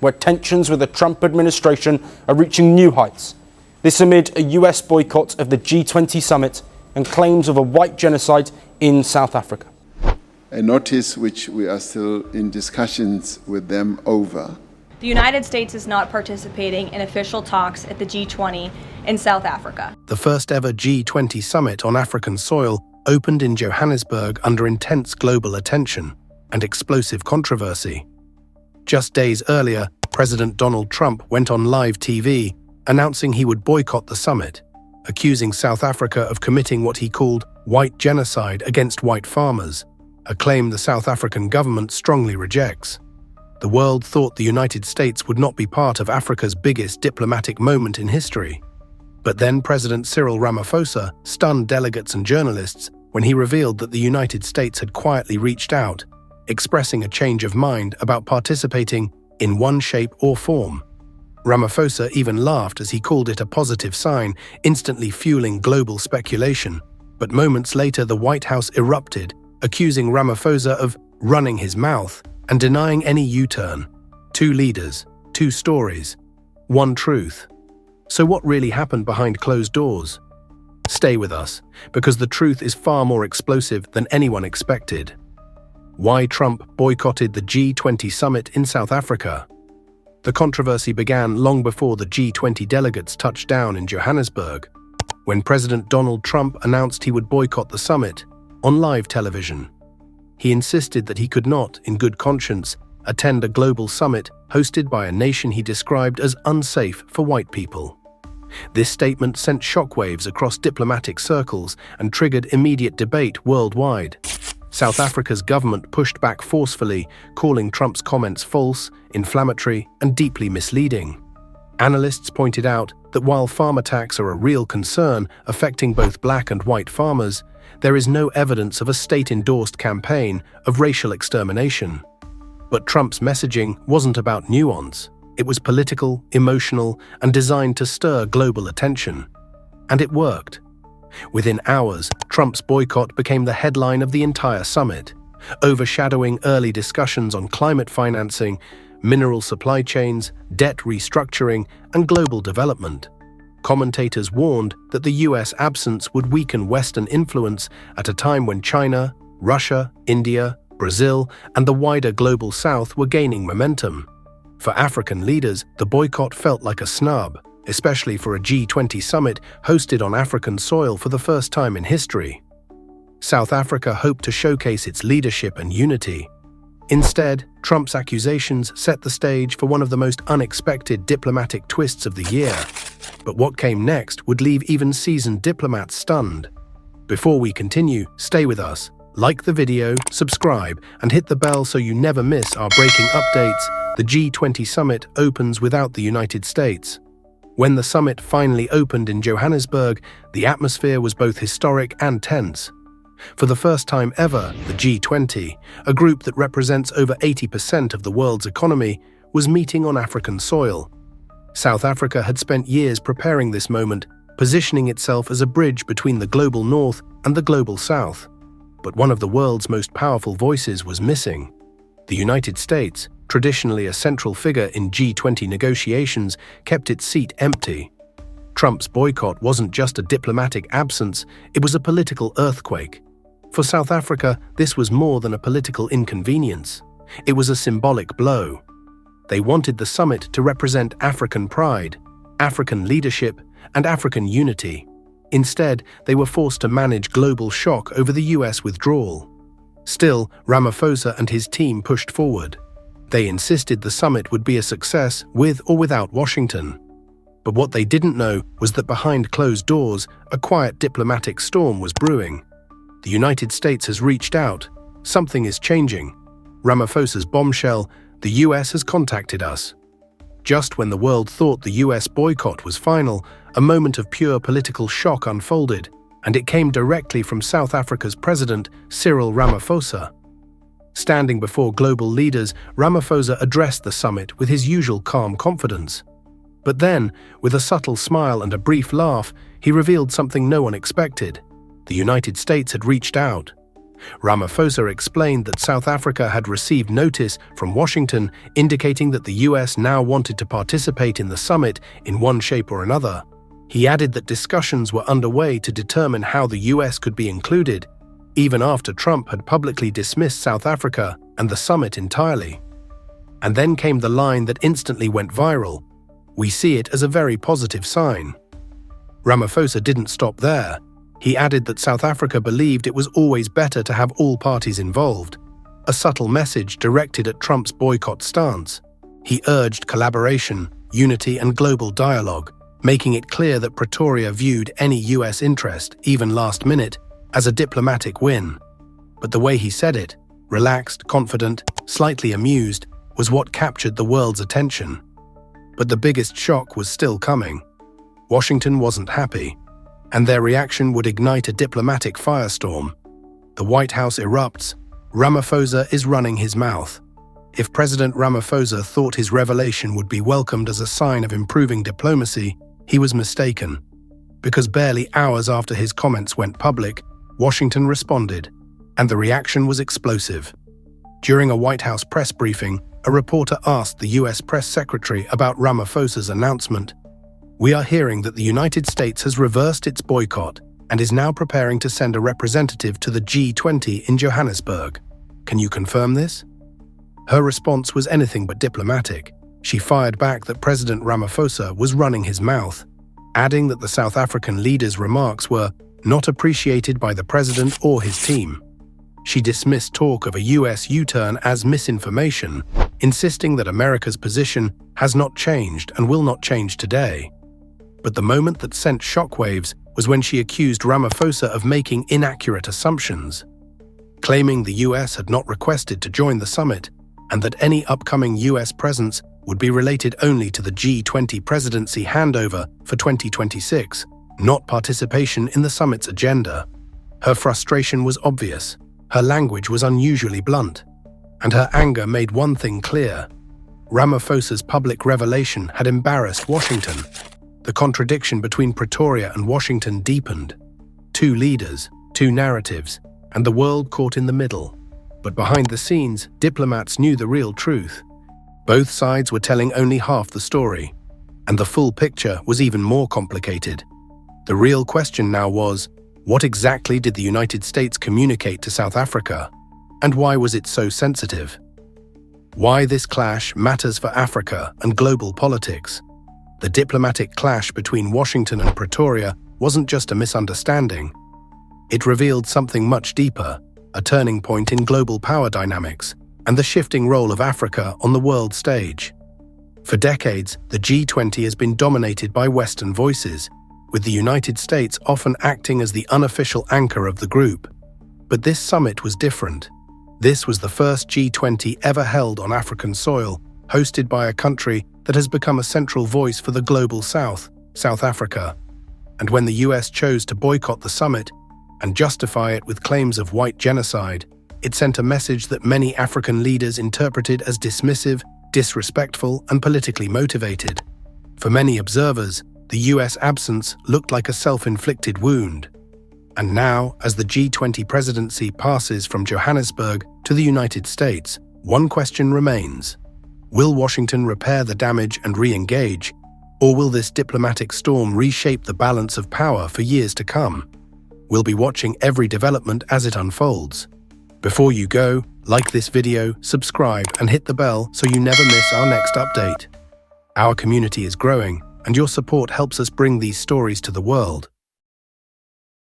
where tensions with the Trump administration are reaching new heights. This amid a US boycott of the G20 Summit and claims of a white genocide in South Africa. A notice which we are still in discussions with them over. The United States is not participating in official talks at the G20 in South Africa. The first ever G20 summit on African soil opened in Johannesburg under intense global attention and explosive controversy. Just days earlier, President Donald Trump went on live TV announcing he would boycott the summit, accusing South Africa of committing what he called white genocide against white farmers, a claim the South African government strongly rejects. The world thought the United States would not be part of Africa's biggest diplomatic moment in history. But then President Cyril Ramaphosa stunned delegates and journalists when he revealed that the United States had quietly reached out, expressing a change of mind about participating in one shape or form. Ramaphosa even laughed as he called it a positive sign, instantly fueling global speculation. But moments later, the White House erupted, accusing Ramaphosa of running his mouth and denying any U-turn. Two leaders, two stories, one truth. So what really happened behind closed doors? Stay with us, because the truth is far more explosive than anyone expected. Why Trump boycotted the G20 summit in South Africa. The controversy began long before the G20 delegates touched down in Johannesburg, when President Donald Trump announced he would boycott the summit on live television. He insisted that he could not, in good conscience, attend a global summit hosted by a nation he described as unsafe for white people. This statement sent shockwaves across diplomatic circles and triggered immediate debate worldwide. South Africa's government pushed back forcefully, calling Trump's comments false, inflammatory, and deeply misleading. Analysts pointed out that while farm attacks are a real concern affecting both black and white farmers, there is no evidence of a state-endorsed campaign of racial extermination. But Trump's messaging wasn't about nuance. It was political, emotional, and designed to stir global attention. And it worked. Within hours, Trump's boycott became the headline of the entire summit, overshadowing early discussions on climate financing, mineral supply chains, debt restructuring, and global development. Commentators warned that the US absence would weaken Western influence at a time when China, Russia, India, Brazil, and the wider global South were gaining momentum. For African leaders, the boycott felt like a snub, especially for a G20 summit hosted on African soil for the first time in history. South Africa hoped to showcase its leadership and unity. Instead, Trump's accusations set the stage for one of the most unexpected diplomatic twists of the year. But what came next would leave even seasoned diplomats stunned. Before we continue, stay with us. Like the video, subscribe, and hit the bell so you never miss our breaking updates. The G20 summit opens without the United States. When the summit finally opened in Johannesburg, the atmosphere was both historic and tense. For the first time ever, the G20, a group that represents over 80% of the world's economy, was meeting on African soil. South Africa had spent years preparing this moment, positioning itself as a bridge between the global North and the global South. But one of the world's most powerful voices was missing. The United States, traditionally a central figure in G20 negotiations, kept its seat empty. Trump's boycott wasn't just a diplomatic absence, it was a political earthquake. For South Africa, this was more than a political inconvenience. It was a symbolic blow. They wanted the summit to represent African pride, African leadership, and African unity. Instead, they were forced to manage global shock over the US withdrawal. Still, Ramaphosa and his team pushed forward. They insisted the summit would be a success with or without Washington. But what they didn't know was that behind closed doors, a quiet diplomatic storm was brewing. The United States has reached out. Something is changing. Ramaphosa's bombshell, the US has contacted us. Just when the world thought the US boycott was final, a moment of pure political shock unfolded, and it came directly from South Africa's president, Cyril Ramaphosa. Standing before global leaders, Ramaphosa addressed the summit with his usual calm confidence. But then, with a subtle smile and a brief laugh, he revealed something no one expected. The United States had reached out. Ramaphosa explained that South Africa had received notice from Washington indicating that the US now wanted to participate in the summit in one shape or another. He added that discussions were underway to determine how the US could be included, even after Trump had publicly dismissed South Africa and the summit entirely. And then came the line that instantly went viral: "We see it as a very positive sign." Ramaphosa didn't stop there. He added that South Africa believed it was always better to have all parties involved, a subtle message directed at Trump's boycott stance. He urged collaboration, unity, and global dialogue, making it clear that Pretoria viewed any US interest, even last minute, as a diplomatic win. But the way he said it, relaxed, confident, slightly amused, was what captured the world's attention. But the biggest shock was still coming. Washington wasn't happy, and their reaction would ignite a diplomatic firestorm. The White House erupts. Ramaphosa is running his mouth. If President Ramaphosa thought his revelation would be welcomed as a sign of improving diplomacy, he was mistaken. Because barely hours after his comments went public, Washington responded, and the reaction was explosive. During a White House press briefing, a reporter asked the US press secretary about Ramaphosa's announcement. "We are hearing that the United States has reversed its boycott and is now preparing to send a representative to the G20 in Johannesburg. Can you confirm this?" Her response was anything but diplomatic. She fired back that President Ramaphosa was running his mouth, adding that the South African leader's remarks were not appreciated by the president or his team. She dismissed talk of a US U-turn as misinformation, insisting that America's position has not changed and will not change today. But the moment that sent shockwaves was when she accused Ramaphosa of making inaccurate assumptions, claiming the US had not requested to join the summit and that any upcoming US presence would be related only to the G20 presidency handover for 2026, not participation in the summit's agenda. Her frustration was obvious, her language was unusually blunt, and her anger made one thing clear: Ramaphosa's public revelation had embarrassed Washington. The contradiction between Pretoria and Washington deepened. Two leaders, two narratives, and the world caught in the middle. But behind the scenes, diplomats knew the real truth. Both sides were telling only half the story, and the full picture was even more complicated. The real question now was, what exactly did the United States communicate to South Africa, and why was it so sensitive? Why this clash matters for Africa and global politics. The diplomatic clash between Washington and Pretoria wasn't just a misunderstanding. It revealed something much deeper, a turning point in global power dynamics and the shifting role of Africa on the world stage. For decades, the G20 has been dominated by Western voices, with the United States often acting as the unofficial anchor of the group. But this summit was different. This was the first G20 ever held on African soil, hosted by a country that has become a central voice for the global South, South Africa. And when the US chose to boycott the summit and justify it with claims of white genocide, it sent a message that many African leaders interpreted as dismissive, disrespectful, and politically motivated. For many observers, the US absence looked like a self-inflicted wound. And now, as the G20 presidency passes from Johannesburg to the United States, one question remains. Will Washington repair the damage and re-engage, or will this diplomatic storm reshape the balance of power for years to come? We'll be watching every development as it unfolds. Before you go, like this video, subscribe, and hit the bell so you never miss our next update. Our community is growing, and your support helps us bring these stories to the world.